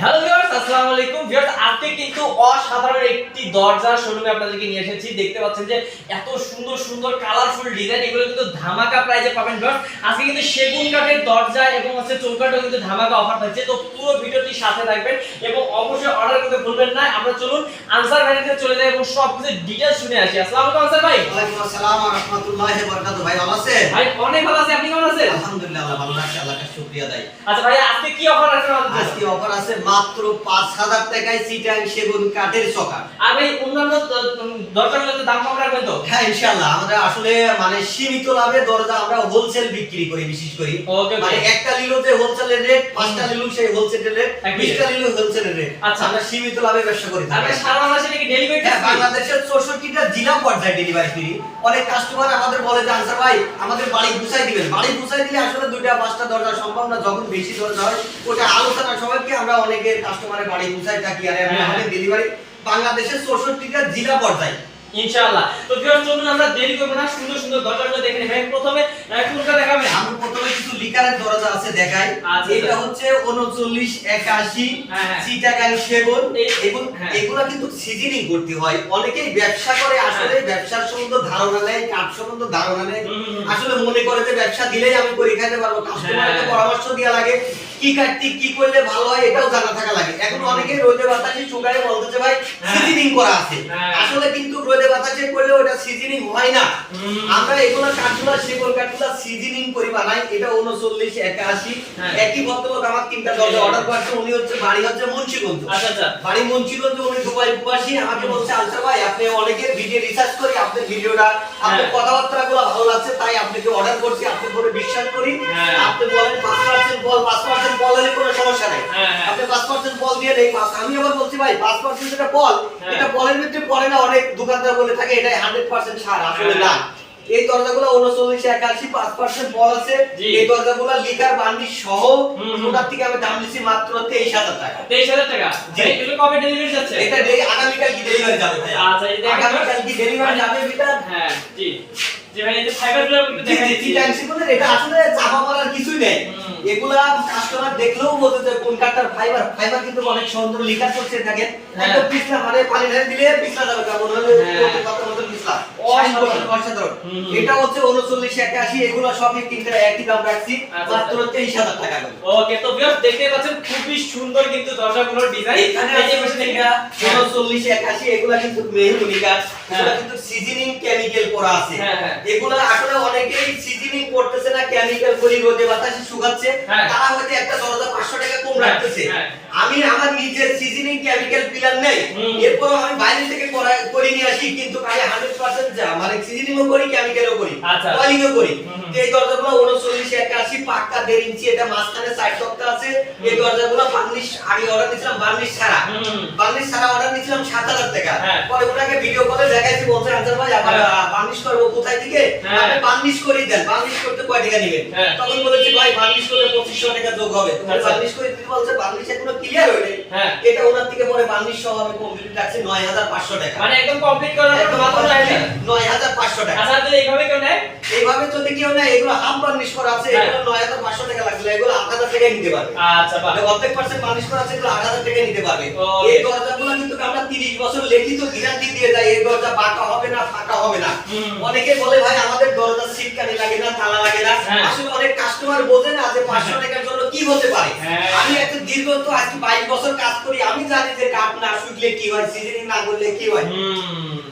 Hello viewers, আসসালামু আলাইকুম viewers. আজকে কিন্তু অসাধারণ একটি দরজার শোরুমে আপনাদেরকে নিয়ে এসেছি। দেখতে পাচ্ছেন যে এত সুন্দর সুন্দর কালারফুল ডিজাইন, এগুলো কিন্তু ধামাকা প্রাইসে পাবেন ভিউয়ার্স। আজকে কিন্তু সেগুন কাঠের দরজা এবং হচ্ছে চৌকাঠও কিন্তু ধামাকা অফার থাকছে। তো পুরো ভিডিওটি সাথে থাকবেন এবং অবশ্যই অর্ডার করতে ভুলবেন না। আমরা চলুন আনসার ভাইয়ের চলে যাই এবং সব কিছু ডিটেইলস শুনে আসি। আসসালামু আলাইকুম আনসার ভাই। ওয়ালাইকুম আসসালাম ওয়া রাহমাতুল্লাহি ওয়া বারাকাতুহু। ভাই ভালো আছেন? ভাই অনেক ভালো আছি, আপনি কেমন আছেন? আলহামদুলিল্লাহ আল্লাহ ভালো রাখছে, আল্লাহকে শুকরিয়া দেই। আচ্ছা ভাই, আজকে কি অফার আছে আমাদের জন্য? আজকে অফার আছে মাত্র 5000 টাকায় চিটাং সেগুন কাঠের চকা। আর ভাই অন্যান্য দরজাগুলোতে দাম কম রাখবেন তো? হ্যাঁ ইনশাআল্লাহ, আমরা আসলে সীমিত লাভে দরজা আমরা হোলসেল বিক্রি করি, বিশেষ করে ওকে একটা লিলো যে হোলসেলের রেট, 5টা লিলো সেই হোলসেলের রেট, 20টা লিলো হোলসেলের রেট। আচ্ছা, আমরা সীমিত লাভে ব্যবসা করি। আর সারা বাংলাদেশে কি ডেলিভারি? হ্যাঁ, বাংলাদেশের 64টা জেলা পর্যায়ে ডেলিভারি ফ্রি। অনেক কাস্টমার আমাদের বলে যে আনসার ভাই আমাদের বাড়ি পৌঁছাই দিবেন। বাড়ি পৌঁছাই দিলে আসলে 2টা 5টা দরজা সম্ভব না, যখন বেশি দরজা হয় ওটা আলোচনা সবাইকে আমরা অনেকের কাস্টমারের বাড়ি পৌঁছাই থাকি। আর আমাদের ডেলিভারি বাংলাদেশের 64টা জেলা পর্যায়ে ইনশাআল্lah। তো ভিউয়ার্স চলুন আমরা দেরি করব না, সুন্দর সুন্দর দরজাগুলো দেখে নিই। ভাই প্রথমে কোনটা দেখাবেন? আমি প্রথমে কিছু লিকারের দরজা আছে দেখাই। এটা হচ্ছে 3981 চিটাগাং সেগুন, এবং এগুলা কিন্তু সিজনিং করতে হয়। অনেকেই ব্যবসা করে, আসলে ব্যবসার সম্বন্ধে ধারণা নেই, কাঠ সম্বন্ধে ধারণা নেই। আসলে মনে করে যে ব্যবসা দিলেই আমি করে খাইতে পারবো। কাস্টমারকে পরামর্শ দেয়া লাগে, কি কাটতে কি করলে ভালো হয় এটাও জানা থাকা লাগে। এখন অনেকেই রোদে বাতাসে শুকায় বলতেছে ভাই সিজনিং করা আছে। আসলে কিন্তু রোদে বাতাসে করলে ওটা সিজনিং হয় না। আমরা এগুলা কাঠগুলা সেগুন কাঠগুলা সিজনিং করি বানাই। এটা 3981। একই ভদ্রলোক আমার 3টা দরজা অর্ডার করছে। উনি হচ্ছে বাড়ি হচ্ছে মুন্সিগঞ্জ। আচ্ছা আচ্ছা, বাড়ি মুন্সিগঞ্জ, উনি দুবাই প্রবাসী। আমাকে বলছে আনসার ভাই আপনি অনেকের ভিডিও রিসার্চ করি, আপনার ভিডিওটা আপনার কথাবার্তাগুলো ভালো লাগছে তাই আপনাকে অর্ডার করছি। আপনার উপরে বিশ্বাস করি। আপনি বলেন 5% বল, 5% বল হলে কোনো সমস্যা নাই। আপনি 5% বল দিয়ে দেই। আমি আবার বলছি ভাই 5% যেটা বল, এটা বলের ভিতরে পড়ে না। অনেক দোকানদার বলে থাকে এটা 100% ছাড়, আসলে না। এই দরজাগুলো 3981 5% বল আছে। এই দরজাগুলো লিকার বান্ডিশ সহ ওটার থেকে আমি দাম দিছি মাত্র 23000 টাকা। 23000 টাকা। এগুলো কবে ডেলিভারি যাচ্ছে? এটা আগামী কাল কি ডেলিভারি যাবে ভাই? আচ্ছা, এই দেখেন আগামী কাল কি ডেলিভারি যাবে এটা? হ্যাঁ জি জি ভাই, এই যে ফাইবারগুলো একটু জি দেখাই জি টাইমসি বলে এটা আসলে চাপা মারার কিছুই নেই। এগুলা কাস্টমার দেখলেও বলতে যে কোন কাটার ফাইবার। ফাইবার কিন্তু অনেক সুন্দর লিকার করতে থাকে। একদম পিছলা পানি ঢেলে দিলে পিছলা যাবে, কেমন হলে কথা মতো পিছলা অসাধারণ। এটা হচ্ছে 3981। এগুলো সবই তিনটা একই দাম রাখছি মাত্র 23000 টাকা করে। ওকে, তো ভিউয়ার্স দেখতে পাচ্ছেন খুবই সুন্দর কিন্তু দরজাগুলোর ডিজাইন। এখানে এই যে পাশে দেখা 3981 এগুলা কিন্তু মেহগনি কাঠ, এগুলা কিন্তু সিজনিং কেমিক্যাল করা আছে। এগুলা আসলে অনেকেই সিজনিং করতেছে না, কেমিক্যাল করি রোদে বাতাসে শুকাচ্ছে, তারা হয়তো একটা দরজা 500 টাকা কম রাখতেছে। আমি আমার নিজের সিজনিং কেমিক্যাল পিলার নেই, এরপর আমি বাইরে থেকে করে নিয়ে আসি, কিন্তু আমি 100% যা সিজনিংও করি, কেমিক্যালও করি, অয়েলিংও করি। এই দরজাগুলো 3981 পাক্কা 1.5 ইঞ্চি, এটা মাঝখানে সাইড তক্তা আছে। এই দরজাগুলো বার্নিশ আগে অর্ডার দিয়েছিলাম, বার্নিশ ছাড়া অর্ডার দিয়েছিলাম 7000 টাকা। পরে ওনাকে ভিডিও কলে দেখাইছি, বলছে আনসার ভাই আবার বার্নিশ করব কোথায় থেকে, আপনি বার্নিশ করে দেন, বার্নিশ করতে কয় টাকা নেবেন? তখন বলেছি ভাই বার্নিশ করলে 2500 টাকা যোগ হবে। বার্নিশ করে দিতে বলছে, বার্নিশ এখনো ক্লিয়ার হয়নি। এটা ওনার থেকে পরে বার্নিশ সহ আমি কমপ্লিট রাখছি 9500 টাকা। মানে একদম কমপ্লিট করার পর মাত্র 9500 টাকা। আচ্ছা, তাহলে এইভাবে কেউ নেয়? এইভাবে যদি কেউ নেয়, এগুলো হাফ বার্নিশ করা আছে, এগুলো 9500 টাকা লাগবে, এগুলো 8000 টাকা নিতে পারবে। আচ্ছা বাহ, অর্ধেক পার্সেন্ট বার্নিশ করা আছে, এগুলো 8000 টাকা নিতে পারবে। এই দরজাগুলো কিন্তু আমরা 30 বছর লিখিত গ্যারান্টি দিয়ে যাই, এই দরজা বাঁকা হবে না, ফাঁকা হবে না। অনেকে বলে ভাই আমাদের দরজা সিটকানি লাগে না, তালা লাগে না। আসলে অনেক কাস্টমার বোঝে না যে 500 টাকার জন্য কি হতে পারে। আমি একটা দীর্ঘ তো আজকে 22 বছর কাজ করি, আমি জানি যে কাঠ না শুকলে কি হয়, সিজনিং না করলে কি হয়।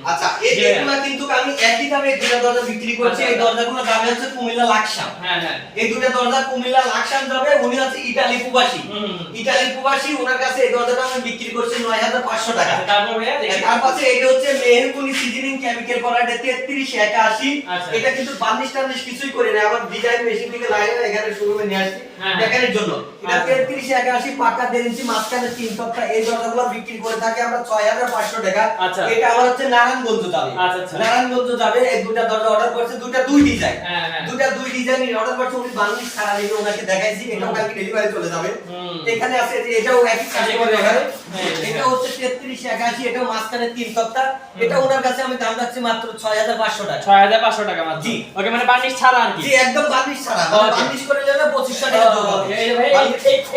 আচ্ছা, এইগুলা কিন্তু আমি একই দামে এই দুটো দরজা বিক্রি করছি। এই দরজাগুলোর দাম হচ্ছে কুমিল্লা লাকসাম। এই দুটো দরজা কুমিল্লা লাকসাম যাবে। উনি হচ্ছে ইতালি প্রবাসী, ওনার কাছে এই দরজাটা আমি বিক্রি করছি 9500 টাকা। তারপর ভাইয়া তার পাশে এটা হচ্ছে মেহগনি সিজনিং কেমিক্যাল করা, এটা 3381। এটা কিন্তু বার্নিশ টার্নিশ কিছুই করি না, আমার ডিজাইন মেশিন থেকে লাগিয়ে এখানে শোরুমে নিয়ে আসছি দেখানোর জন্য। এটা 3381 পাকা 1.5 ইঞ্চি, মাঝখানে 3 তক্তা। এই দরজাগুলো বিক্রি করে থাকি আমরা 6500 টাকা। এটা আমার হচ্ছে নারায়ণ নারায়ণগঞ্জ যাবে। আচ্ছা। নারায়ণগঞ্জ যাবে, এই দুটা দরজা অর্ডার করছে, দুটা দুই ডিজাইন। হ্যাঁ। দুটা দুই ডিজাইন অর্ডার করছে, উনি বাংলাদেশ সারা দিনে ওনাকে দেখাইছি, এটাও কালকে ডেলিভারি চলে যাবে। এখানে আছে যে এটাও একই কাস্টমার এখানে, এটা হচ্ছে 3381, এটাও মাঝখানে 3 সপ্তাহ। এটা ওনার কাছে আমি দাম রাখছি মাত্র 6500 টাকা। 6500 টাকা মাত্র। জি। ওকে, মানে বার্নিশ ছাড়া আর কি। জি, একদম বার্নিশ ছাড়া, মানে বার্নিশ করে নিলে 2500 টাকা যোগ হবে। এই ভাই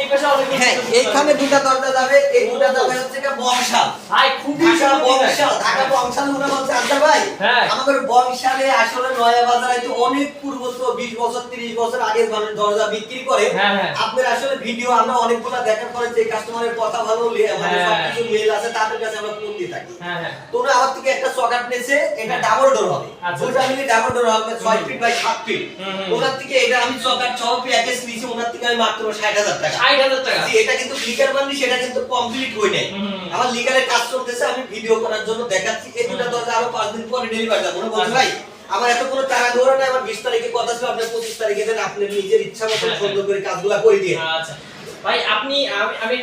এই পাশে অনেক হ্যাঁ, এখানে দুটা দরজা যাবে, এই দুটা যাবে হচ্ছে কি বংশাল। ভাই খুবই ঢাকা সুন্দর বংশাল, ঢাকা বংশাল মনে হচ্ছে আচ্ছা ভাই। হ্যাঁ। আমাদের বংশালে আসলে নয়া বাজারে তো অনেক পূর্ব তো 20 বছর 30 বছর আগে মানুষ দরজা বিক্রি করে। হ্যাঁ। আপনার আসলে ভিডিও আমরা অনেকগুলা দেখার পরে যে কাস্টমারের কথা ভালো মানে সবকিছু মেল আছে, তাদের কাছে আমরা ফোন দিয়ে থাকি। হ্যাঁ। তো ওরা আমার থেকে একটা সকেট নিয়েছে, এটা ডাবল ডোর হবে। আচ্ছা। দুটা মিলে ডাবল ডোর হবে, 6 ফিট বাই 7 ফিট। ওনার থেকে এটা আমি সকেট সহ প্যাকেজ নিয়েছি, ওনার থেকে আমি মাত্র 60,000 টাকা। 60,000 টাকা। জি, এটা কিন্তু লিগাল বানিশ, সেটা কিন্তু কমপ্লিট হই নাই। আমার লিগালের কাজ চলতেছে, আমি ভিডিও করার জন্য দেখাচ্ছি। এই দুটা দরজা আরো 5 দিন পরে ডেলিভারি যাবে। বলছি ভাই আমার এত কোনো তাড়াহুড়ো নাই, আমার 20 তারিখে কথা ছিল, আপনি 25 তারিখে দেন, আপনি নিজের ইচ্ছা মতো সুন্দর করে কাজগুলো করে দিয়ে। আচ্ছা ভাই, আপনি আমি